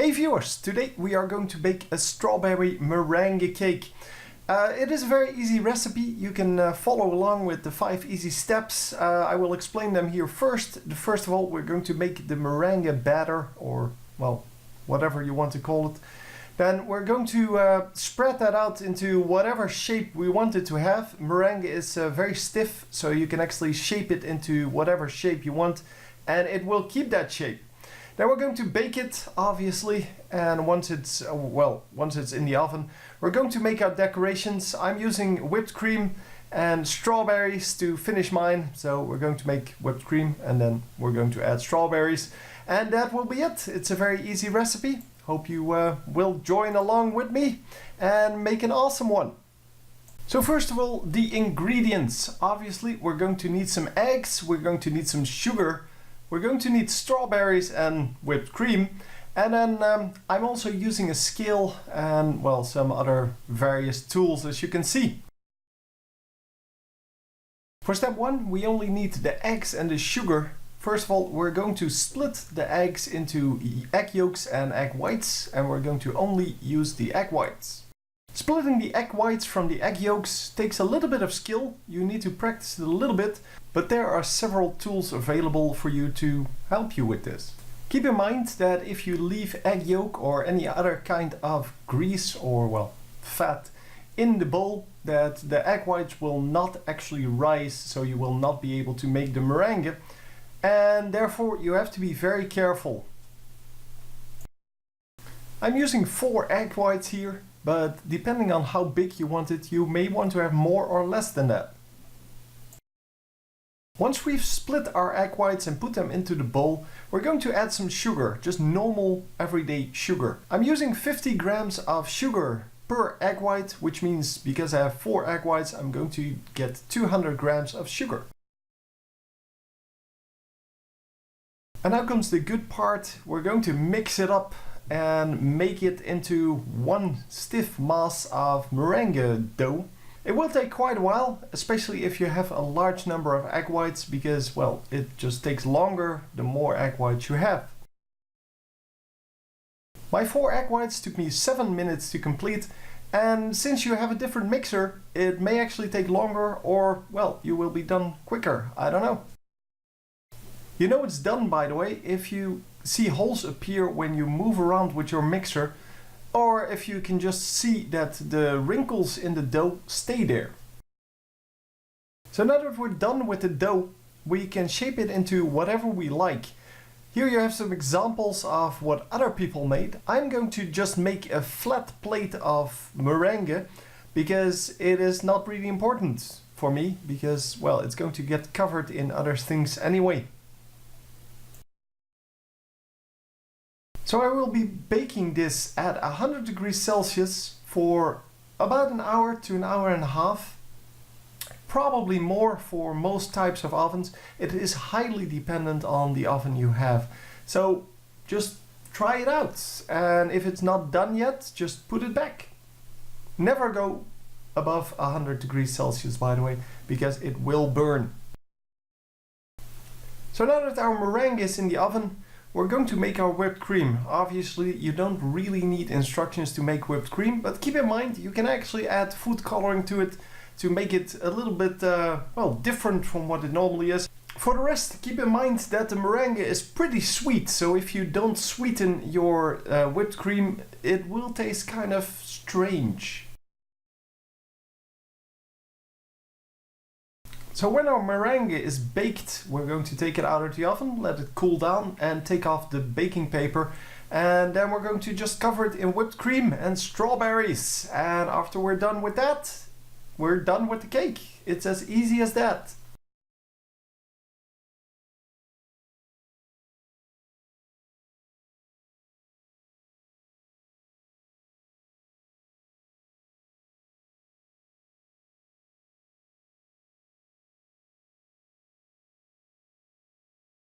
Hey viewers, today we are going to bake a strawberry meringue cake. It is a very easy recipe. You can follow along with the 5 easy steps. I will explain them here first. First of all, we're going to make the meringue batter, or well, whatever you want to call it. Then we're going to spread that out into whatever shape we want it to have. Meringue is very stiff, so you can actually shape it into whatever shape you want, and it will keep that shape. Then we're going to bake it, obviously, and once it's in the oven, we're going to make our decorations. I'm using whipped cream and strawberries to finish mine, so we're going to make whipped cream and then we're going to add strawberries, and that will be it. It's a very easy recipe. Hope you will join along with me and make an awesome one. So first of all, the ingredients. Obviously, we're going to need some eggs, we're going to need some sugar, we're going to need strawberries and whipped cream, and then I'm also using a scale and well, some other various tools, as you can see. For step 1, we only need the eggs and the sugar. First of all, we're going to split the eggs into egg yolks and egg whites, and we're going to only use the egg whites. Splitting the egg whites from the egg yolks takes a little bit of skill. You need to practice it a little bit, but there are several tools available for you to help you with this. Keep in mind that if you leave egg yolk or any other kind of grease or well, fat in the bowl, that the egg whites will not actually rise, so you will not be able to make the meringue, and therefore you have to be very careful. I'm using 4 egg whites here, but depending on how big you want it, you may want to have more or less than that. Once we've split our egg whites and put them into the bowl, we're going to add some sugar, just normal everyday sugar. I'm using 50 grams of sugar per egg white, which means because I have 4 egg whites, I'm going to get 200 grams of sugar. And now comes the good part. We're going to mix it up and make it into one stiff mass of meringue dough. It will take quite a while, especially if you have a large number of egg whites, because well, it just takes longer the more egg whites you have. My 4 egg whites took me 7 minutes to complete, and since you have a different mixer, it may actually take longer, or well, you will be done quicker, I don't know. You know it's done, by the way, if you see holes appear when you move around with your mixer, or if you can just see that the wrinkles in the dough stay there. So now that we're done with the dough, we can shape it into whatever we like. Here you have some examples of what other people made. I'm going to just make a flat plate of meringue because it is not really important for me, because well, it's going to get covered in other things anyway. So I will be baking this at 100 degrees Celsius for about an hour to an hour and a half. Probably more for most types of ovens. It is highly dependent on the oven you have. So just try it out. And if it's not done yet, just put it back. Never go above 100 degrees Celsius, by the way, because it will burn. So now that our meringue is in the oven, we're going to make our whipped cream. Obviously, you don't really need instructions to make whipped cream, but keep in mind you can actually add food coloring to it to make it a little bit well, different from what it normally is. For the rest, keep in mind that the meringue is pretty sweet, so if you don't sweeten your whipped cream, it will taste kind of strange. So when our meringue is baked, we're going to take it out of the oven, let it cool down, and take off the baking paper. And then we're going to just cover it in whipped cream and strawberries. And after we're done with that, we're done with the cake. It's as easy as that.